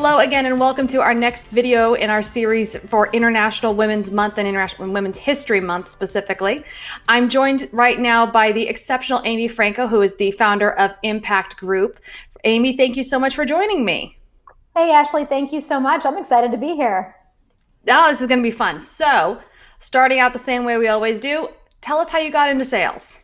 Hello again and welcome to our next video in our series for International Women's Month and International Women's History Month specifically. I'm joined right now by the exceptional Amy Franko, who is the founder of Impact Group. Amy, thank you so much for joining me. Hey, Ashley, thank you so much. I'm excited to be here. Oh, this is going to be fun. So, starting out the same way we always do, tell us how you got into sales.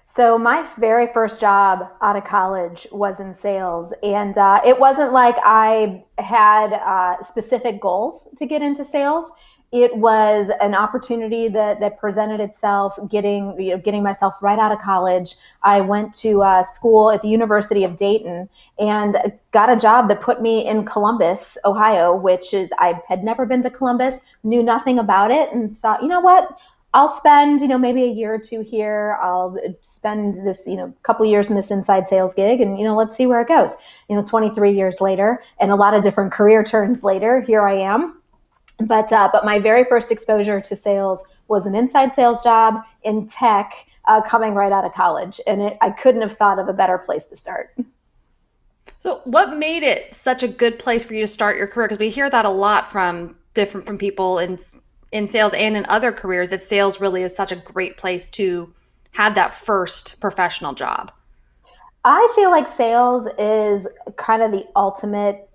So my very first job out of college was in sales, and it wasn't like I had specific goals to get into sales. It was an opportunity that presented itself. Getting myself right out of college. I went to school at the University of Dayton and got a job that put me in Columbus, Ohio, which is I had never been to Columbus, knew nothing about it, and thought, you know what? I'll spend, maybe a year or two here. I'll spend this, couple of years in this inside sales gig and, let's see where it goes. 23 years later and a lot of different career turns later, here I am. But my very first exposure to sales was an inside sales job in tech coming right out of college. And I couldn't have thought of a better place to start. So, what made it such a good place for you to start your career? Because we hear that a lot from people in sales and in other careers, that sales really is such a great place to have that first professional job. I feel like sales is kind of the ultimate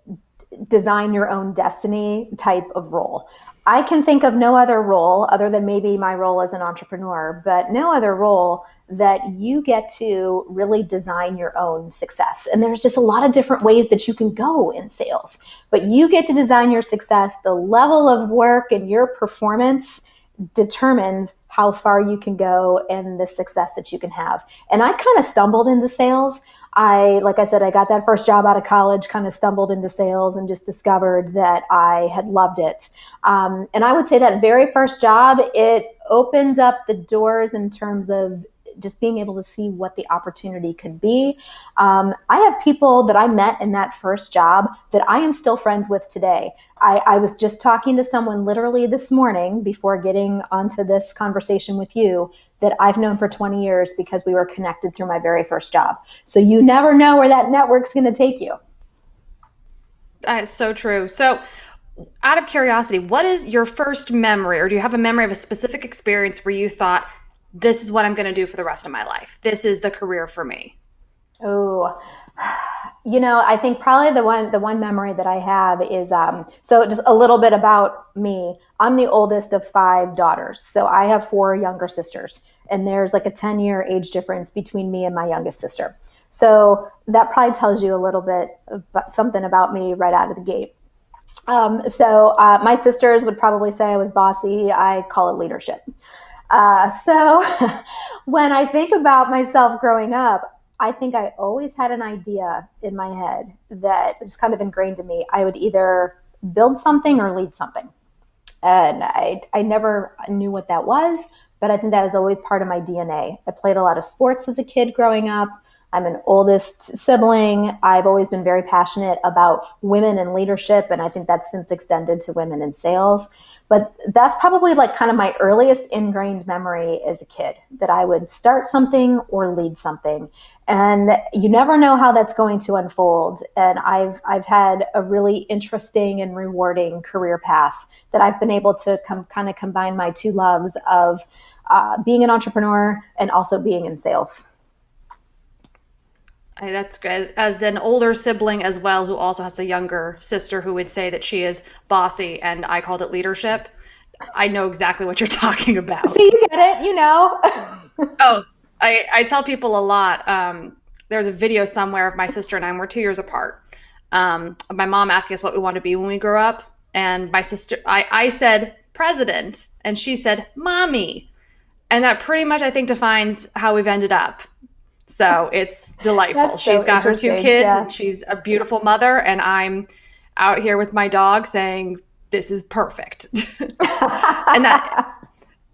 design your own destiny type of role. I can think of no other role other than maybe my role as an entrepreneur, but no other role that you get to really design your own success. And there's just a lot of different ways that you can go in sales, but you get to design your success. The level of work and your performance determines how far you can go and the success that you can have. And I kind of stumbled into sales. Like I said, I got that first job out of college, kind of stumbled into sales and just discovered that I had loved it. And I would say that very first job, it opened up the doors in terms of just being able to see what the opportunity could be. I have people that I met in that first job that I am still friends with today. I was just talking to someone literally this morning before getting onto this conversation with you that I've known for 20 years because we were connected through my very first job. So you never know where that network's going to take you. That's so true. So, out of curiosity, what is your first memory, or do you have a memory of a specific experience where you thought, this is what I'm going to do for the rest of my life? This is the career for me. Oh, I think probably the one memory that I have is so just a little bit about me. I'm the oldest of five daughters, so I have four younger sisters, and there's like a 10-year age difference between me and my youngest sister. So that probably tells you a little bit about something about me right out of the gate. So my sisters would probably say I was bossy. I call it leadership. So when I think about myself growing up, I think I always had an idea in my head that was kind of ingrained in me. I would either build something or lead something. And I never knew what that was, but I think that was always part of my DNA. I played a lot of sports as a kid growing up. I'm an oldest sibling. I've always been very passionate about women in leadership, and I think that's since extended to women in sales. But that's probably like kind of my earliest ingrained memory as a kid, that I would start something or lead something. And you never know how that's going to unfold. And I've had a really interesting and rewarding career path that I've been able to kind of combine my two loves of being an entrepreneur and also being in sales. That's good. As an older sibling as well, who also has a younger sister who would say that she is bossy, and I called it leadership. I know exactly what you're talking See, about. you get it. Oh, I tell people a lot. There's a video somewhere of my sister and I, and we're 2 years apart. My mom asking us what we want to be when we grow up. And my sister, I said president, and she said mommy. And that pretty much, I think, defines how we've ended up. So it's delightful. That's so She's got her two interesting. kids Yeah. and she's a beautiful mother. And I'm out here with my dog saying, this is perfect. And that,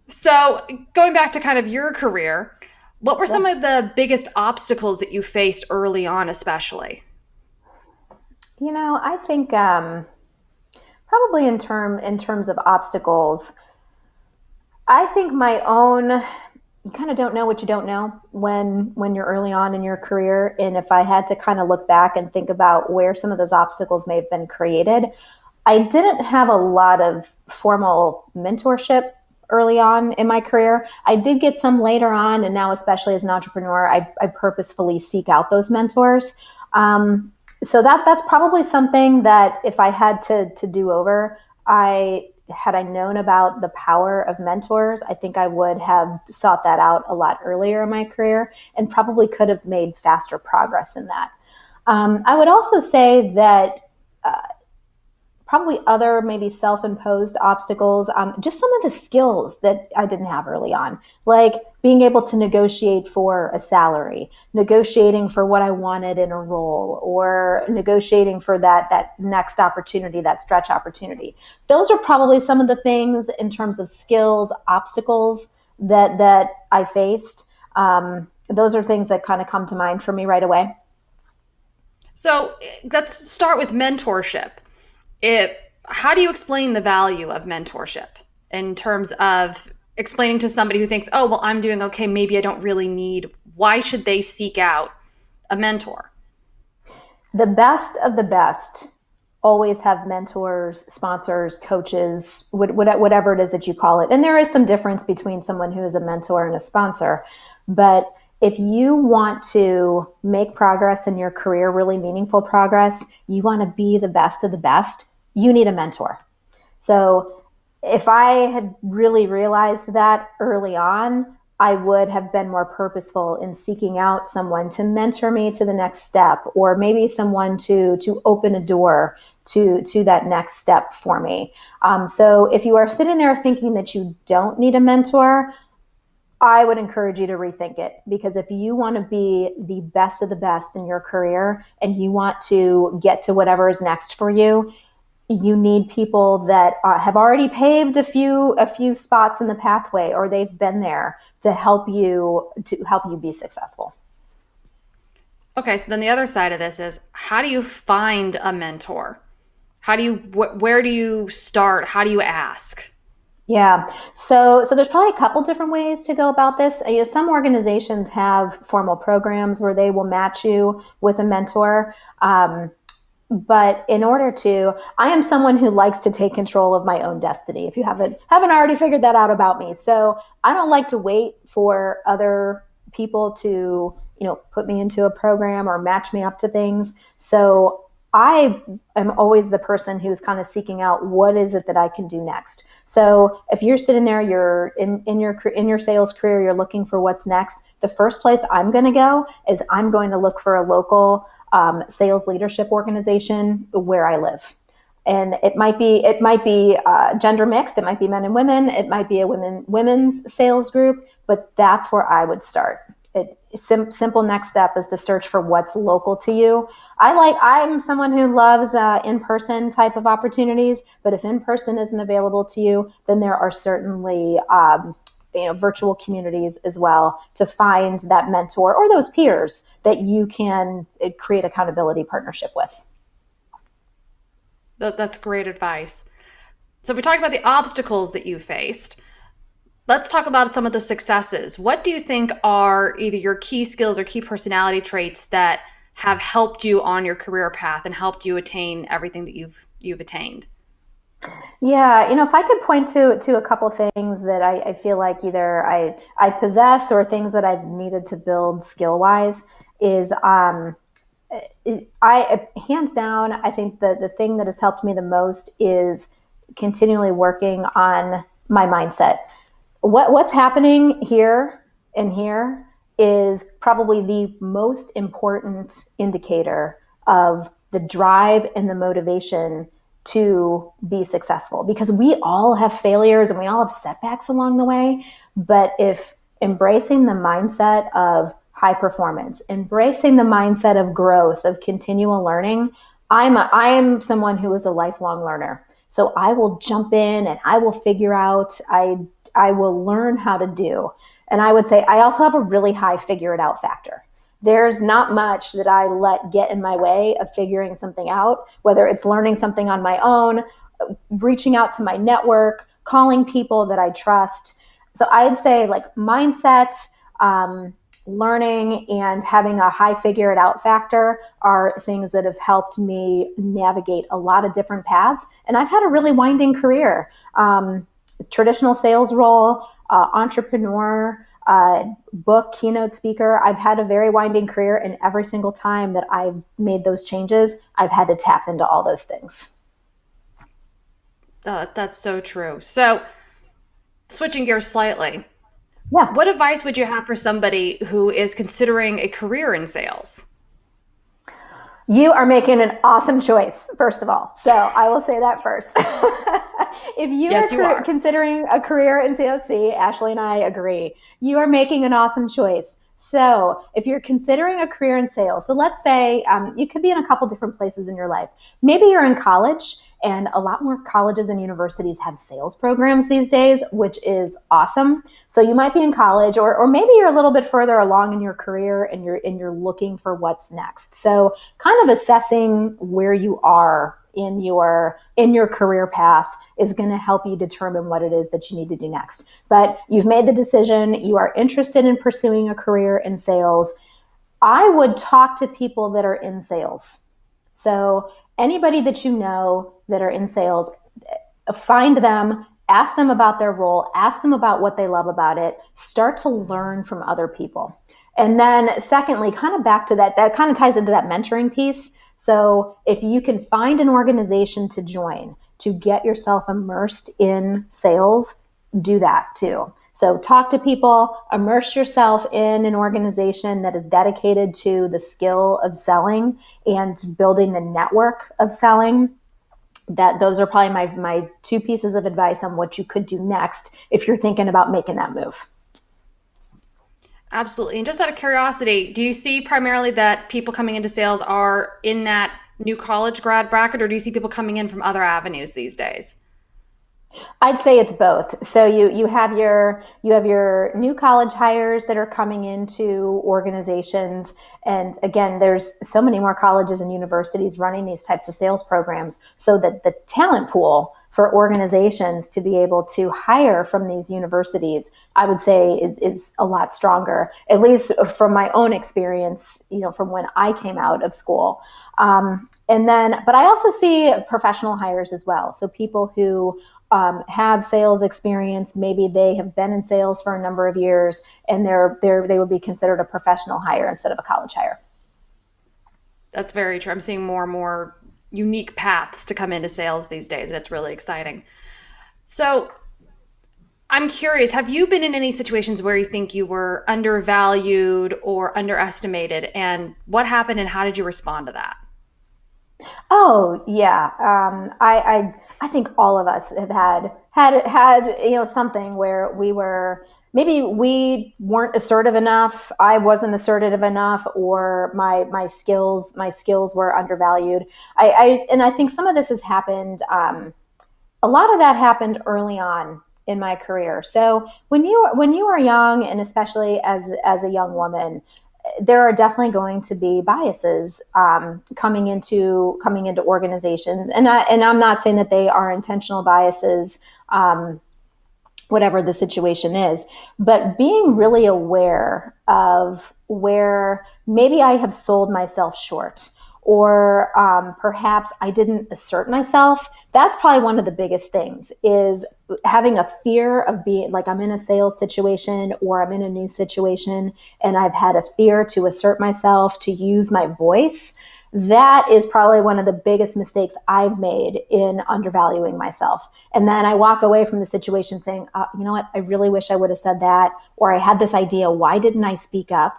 so going back to kind of your career, what were some of the biggest obstacles that you faced early on, especially? I think probably in terms of obstacles, I think my own you kind of don't know what you don't know when you're early on in your career. And if I had to kind of look back and think about where some of those obstacles may have been created, I didn't have a lot of formal mentorship early on in my career. I did get some later on, and now, especially as an entrepreneur, I purposefully seek out those mentors. So that's probably something that if I had to do over, I known about the power of mentors, I think I would have sought that out a lot earlier in my career and probably could have made faster progress in that. I would also say that probably other maybe self-imposed obstacles, just some of the skills that I didn't have early on, like being able to negotiate for a salary, negotiating for what I wanted in a role, or negotiating for that next opportunity, that stretch opportunity. Those are probably some of the things in terms of skills, obstacles that I faced. Those are things that kind of come to mind for me right away. So let's start with mentorship. How do you explain the value of mentorship in terms of explaining to somebody who thinks, oh, well, I'm doing okay, maybe I don't really need, why should they seek out a mentor? The best of the best always have mentors, sponsors, coaches, whatever it is that you call it. And there is some difference between someone who is a mentor and a sponsor. But if you want to make progress in your career, really meaningful progress, you want to be the best of the best, you need a mentor. So if I had really realized that early on, I would have been more purposeful in seeking out someone to mentor me to the next step, or maybe someone to open a door to that next step for me. So if you are sitting there thinking that you don't need a mentor, I would encourage you to rethink it, because if you want to be the best of the best in your career and you want to get to whatever is next for you, you need people that have already paved a few spots in the pathway, or they've been there to help you be successful. Okay, so then the other side of this is, how do you find a mentor? Where do you start? How do you ask? Yeah. So there's probably a couple different ways to go about this. Some organizations have formal programs where they will match you with a mentor. But in order to, I am someone who likes to take control of my own destiny, if you haven't already figured that out about me. So I don't like to wait for other people to put me into a program or match me up to things. So I am always the person who's kind of seeking out what is it that I can do next. So if you're sitting there, you're in your sales career, you're looking for what's next, the first place I'm going to go is I'm going to look for a local sales leadership organization where I live. And it might be gender mixed. It might be men and women. It might be a women's sales group. But that's where I would start. Simple next step is to search for what's local to you. I'm someone who loves in-person type of opportunities. But if in-person isn't available to you, then there are certainly virtual communities as well to find that mentor or those peers that you can create accountability partnership with. That's great advice. So we talked about the obstacles that you faced. Let's talk about some of the successes. What do you think are either your key skills or key personality traits that have helped you on your career path and helped you attain everything that you've attained? Yeah, if I could point to a couple things that I feel like either I possess or things that I've needed to build skill wise is I hands down, I think the thing that has helped me the most is continually working on my mindset. What's happening here and here is probably the most important indicator of the drive and the motivation to be successful, because we all have failures and we all have setbacks along the way. But if embracing the mindset of high performance, embracing the mindset of growth, of continual learning, I am someone who is a lifelong learner. So I will jump in and I will figure out, I will learn how to do. And I would say I also have a really high figure it out factor. There's not much that I let get in my way of figuring something out, whether it's learning something on my own, reaching out to my network, calling people that I trust. So I'd say like mindset, um, learning, and having a high figure it out factor are things that have helped me navigate a lot of different paths. And I've had a really winding career. Traditional sales role, entrepreneur, book, keynote speaker. I've had a very winding career, and every single time that I've made those changes, I've had to tap into all those things. That's so true. So, switching gears slightly, Yeah. what advice would you have for somebody who is considering a career in sales? You are making an awesome choice, first of all. So I will say that first. If you Yes, you are are. considering a career in COC, Ashley and I agree. You are making an awesome choice. So if you're considering a career in sales, so let's say you could be in a couple different places in your life. Maybe you're in college, and a lot more colleges and universities have sales programs these days, which is awesome. So you might be in college, or maybe you're a little bit further along in your career, and you're looking for what's next. So kind of assessing where you are in your career path is going to help you determine what it is that you need to do next. But you've made the decision, you are interested in pursuing a career in sales. I would talk to people that are in sales. So anybody that you know that are in sales, find them, ask them about their role, ask them about what they love about it, start to learn from other people. And then secondly, kind of back to that kind of ties into that mentoring piece. So if you can find an organization to join to get yourself immersed in sales, do that too. So talk to people, immerse yourself in an organization that is dedicated to the skill of selling and building the network of selling. That those are probably my two pieces of advice on what you could do next if you're thinking about making that move. Absolutely. And just out of curiosity, do you see primarily that people coming into sales are in that new college grad bracket, or do you see people coming in from other avenues these days? I'd say it's both. So you have your new college hires that are coming into organizations, and again, there's so many more colleges and universities running these types of sales programs, so that the talent pool for organizations to be able to hire from these universities, I would say, is a lot stronger. At least from my own experience, from when I came out of school. But I also see professional hires as well. So people who have sales experience. Maybe they have been in sales for a number of years, and they would be considered a professional hire instead of a college hire. That's very true. I'm seeing more and more unique paths to come into sales these days, and it's really exciting. So I'm curious, have you been in any situations where you think you were undervalued or underestimated? And what happened and how did you respond to that? Oh yeah, I think all of us have had something where maybe we weren't assertive enough. I wasn't assertive enough, or my skills were undervalued. And I think some of this has happened. A lot of that happened early on in my career. So when you are young, and especially as a young woman, there are definitely going to be biases coming into organizations, and I'm not saying that they are intentional biases. Whatever the situation is, but being really aware of where maybe I have sold myself short, or perhaps I didn't assert myself. That's probably one of the biggest things, is having a fear of being like, I'm in a sales situation or I'm in a new situation, and I've had a fear to assert myself, to use my voice. That is probably one of the biggest mistakes I've made in undervaluing myself. And then I walk away from the situation saying, you know what, I really wish I would have said that, or I had this idea, why didn't I speak up?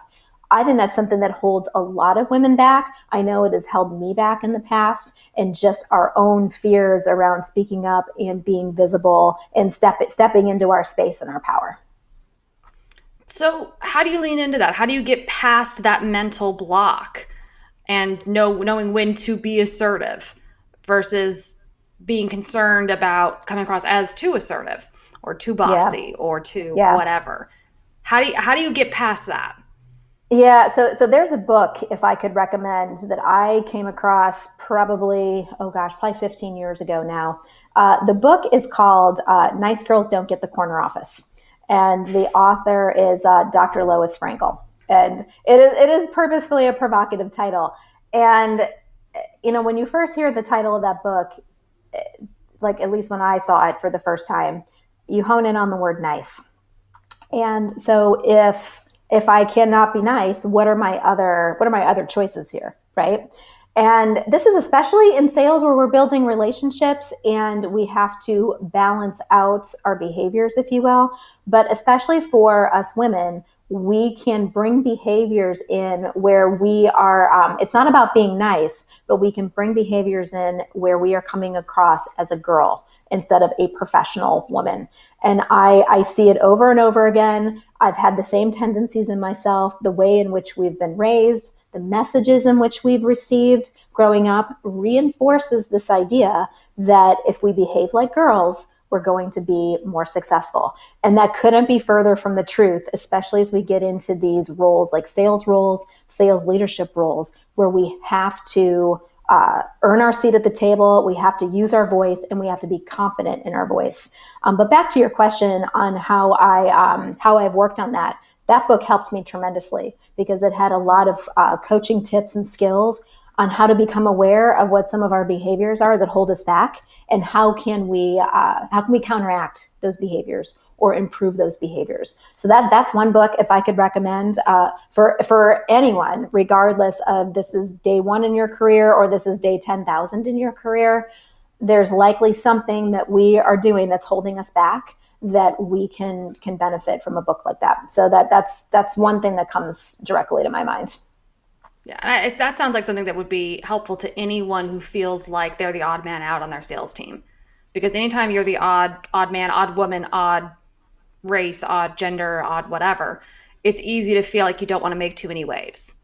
I think that's something that holds a lot of women back. I know it has held me back in the past, and just our own fears around speaking up and being visible and stepping into our space and our power. So, how do you lean into that? How do you get past that mental block and knowing when to be assertive versus being concerned about coming across as too assertive or too Yeah, bossy or too yeah. whatever? How do you get past that? Yeah, so there's a book, if I could recommend, that I came across probably, oh gosh, probably 15 years ago now. The book is called Nice Girls Don't Get the Corner Office. And the author is Dr. Lois Frankel. And it is purposefully a provocative title. And, when you first hear the title of that book, like at least when I saw it for the first time, you hone in on the word nice. And so if I cannot be nice, what are my other choices here, right? And this is especially in sales where we're building relationships and we have to balance out our behaviors, if you will. But especially for us women, we can bring behaviors in where we are, it's not about being nice, but we can bring behaviors in where we are coming across as a girl instead of a professional woman. And I see it over and over again. I've had the same tendencies in myself, the way in which we've been raised, the messages in which we've received growing up reinforces this idea that if we behave like girls, we're going to be more successful. And that couldn't be further from the truth, especially as we get into these roles, sales leadership roles, where we have to earn our seat at the table, we have to use our voice, and we have to be confident in our voice. But back to your question on how I've worked on that. That book helped me tremendously because it had a lot of coaching tips and skills on how to become aware of what some of our behaviors are that hold us back, and how can we counteract those behaviors or improve those behaviors. So that's one book if I could recommend for anyone, regardless of this is day one in your career or this is day 10,000 in your career. There's likely something that we are doing that's holding us back that we can benefit from a book like that. So that's one thing that comes directly to my mind. Yeah, and that sounds like something that would be helpful to anyone who feels like they're the odd man out on their sales team. Because anytime you're the odd man, odd woman, odd race, odd gender, odd whatever, it's easy to feel like you don't want to make too many waves.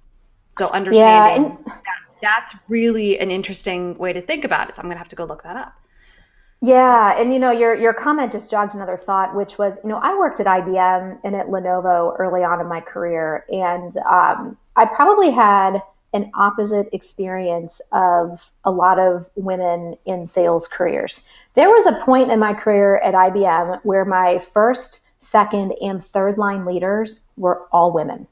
So Yeah, and understanding that's really an interesting way to think about it. So I'm going to have to go look that up. But yeah, and your comment just jogged another thought, which was, I worked at IBM and at Lenovo early on in my career, and I probably had an opposite experience of a lot of women in sales careers. There was a point in my career at IBM where my first, second, and third line leaders were all women.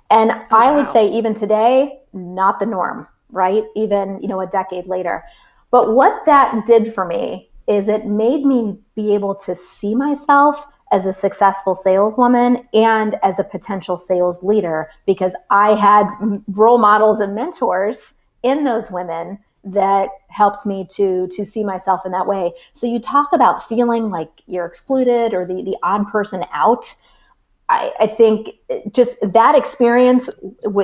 And oh I would wow. say even today, not the norm, right? Even, a decade later. But what that did for me is it made me be able to see myself as a successful saleswoman and as a potential sales leader because I had role models and mentors in those women that helped me to see myself in that way. So you talk about feeling like you're excluded or the odd person out. I think just that experience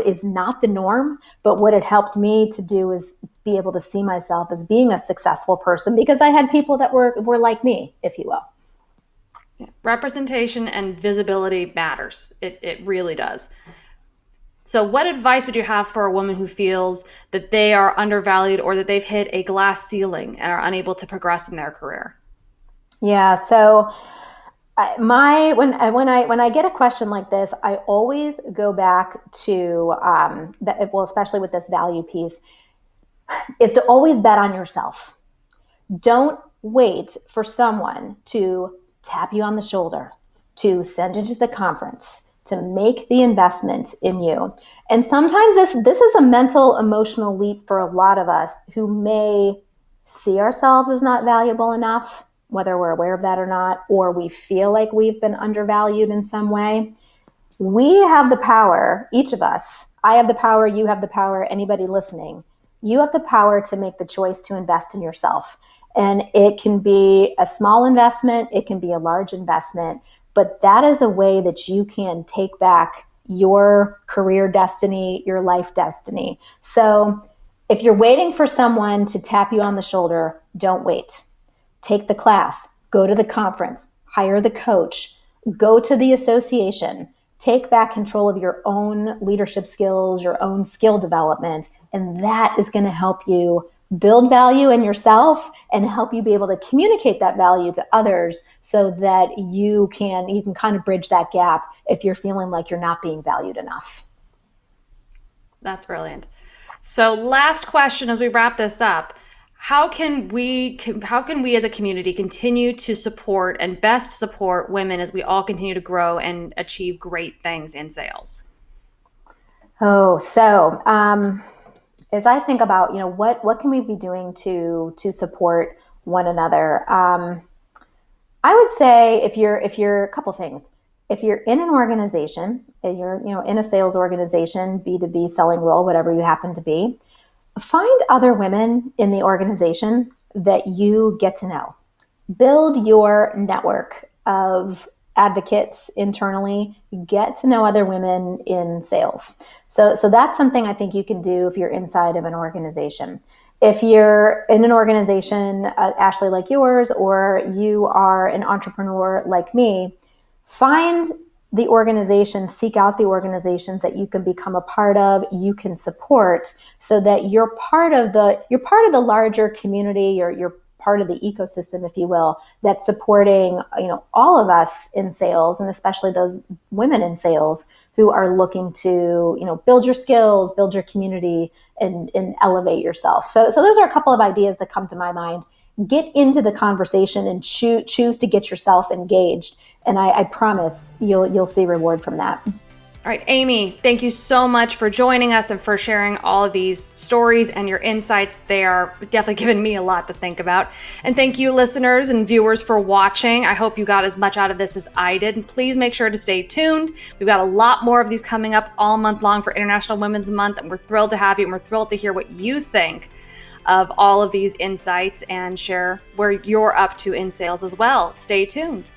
is not the norm, but what it helped me to do is be able to see myself as being a successful person because I had people that were like me, if you will. Yeah. Representation and visibility matters. It really does. So, what advice would you have for a woman who feels that they are undervalued or that they've hit a glass ceiling and are unable to progress in their career? Yeah. So my when I get a question like this, I always go back to that. Well, especially with this value piece, is to always bet on yourself. Don't wait for someone to tap you on the shoulder, to send you to the conference, to make the investment in you. And sometimes this is a mental, emotional leap for a lot of us who may see ourselves as not valuable enough, whether we're aware of that or not, or we feel like we've been undervalued in some way. We have the power, each of us. I have the power, you have the power, anybody listening. You have the power to make the choice to invest in yourself. And it can be a small investment, it can be a large investment, but that is a way that you can take back your career destiny, your life destiny. So if you're waiting for someone to tap you on the shoulder, don't wait. Take the class, go to the conference, hire the coach, go to the association, take back control of your own leadership skills, your own skill development, and that is going to help you build value in yourself and help you be able to communicate that value to others so that you can kind of bridge that gap if you're feeling like you're not being valued enough. That's brilliant. So, last question as we wrap this up. how can we as a community continue to support and best support women as we all continue to grow and achieve great things in sales? Oh, so as I think about, what can we be doing to support one another? I would say if you're a couple things. If you're in an organization, and you're in a sales organization, B2B selling role, whatever you happen to be, find other women in the organization that you get to know. Build your network of advocates internally. Get to know other women in sales. So that's something I think you can do if you're inside of an organization. If you're in an organization, Ashley, like yours, or you are an entrepreneur like me, find the organization, seek out the organizations that you can become a part of, you can support, so that you're part of the larger community, you're part of the ecosystem, if you will, that's supporting all of us in sales, and especially those women in sales who are looking to build your skills, build your community, and elevate yourself. So those are a couple of ideas that come to my mind. Get into the conversation and choose to get yourself engaged, and I promise you'll see reward from that. All right, Amy, thank you so much for joining us and for sharing all of these stories and your insights. They are definitely giving me a lot to think about. And thank you, listeners and viewers, for watching. I hope you got as much out of this as I did. And please make sure to stay tuned. We've got a lot more of these coming up all month long for International Women's Month, and we're thrilled to have you, and we're thrilled to hear what you think of all of these insights and share where you're up to in sales as well. Stay tuned.